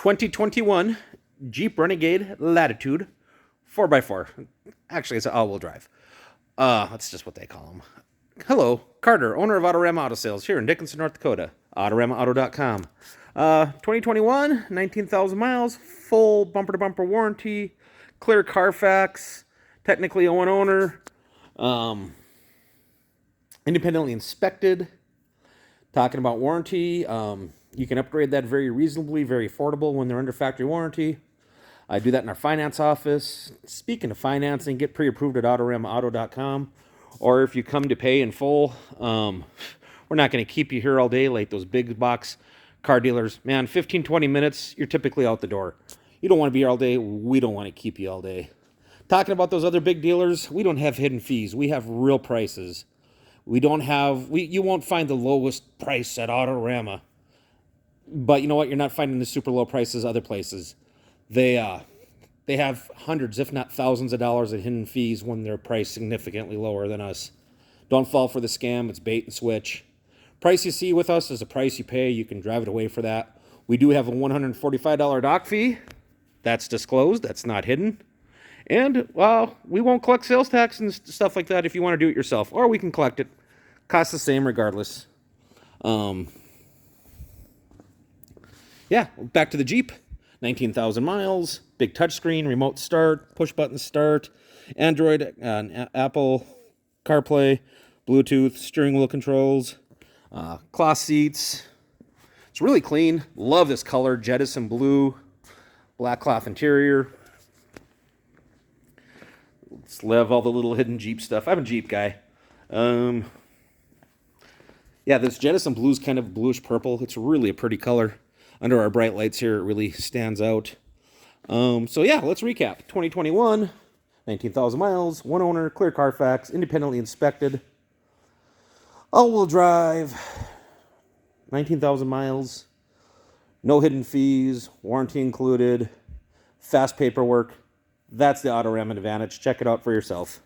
2021 Jeep Renegade Latitude 4x4. Actually, it's an all-wheel drive. That's just what they call them. Hello, Carter, owner of Autorama Auto Sales here in Dickinson, North Dakota. AutoramaAuto.com. 2021, 19,000 miles, full bumper-to-bumper warranty, clear Carfax, technically a one owner, independently inspected. Talking about warranty, you can upgrade that very reasonably, very affordable when they're under factory warranty. I do that in our finance office. Speaking of financing, get pre-approved at AutoramaAuto.com. Or if you come to pay in full, we're not going to keep you here all day like those big box car dealers. Man, 15, 20 minutes, you're typically out the door. You don't want to be here all day. We don't want to keep you all day. Talking about those other big dealers, we don't have hidden fees. We have real prices. You won't find the lowest price at Autorama. But you know what? You're not finding the super low prices other places. They have hundreds, if not thousands of dollars in hidden fees when they're priced significantly lower than us. Don't fall for the scam. It's bait and switch. Price you see with us is the price you pay. You can drive it away for that. We do have a $145 dock fee. That's disclosed. That's not hidden. And, we won't collect sales tax and stuff like that if you want to do it yourself. Or we can collect it. Costs the same regardless. Back to the Jeep. 19,000 miles, big touchscreen, remote start, push-button start, Android and Apple CarPlay, Bluetooth, steering wheel controls, cloth seats. It's really clean. Love this color, Jettison blue, black cloth interior. Let's love all the little hidden Jeep stuff. I'm a Jeep guy. This Jettison blue is kind of bluish purple. It's really a pretty color. Under our bright lights here, it really stands out. Let's recap. 2021, 19,000 miles, one owner, clear Carfax, independently inspected. All-wheel drive, 19,000 miles, no hidden fees, warranty included, fast paperwork. That's the Autorama advantage. Check it out for yourself.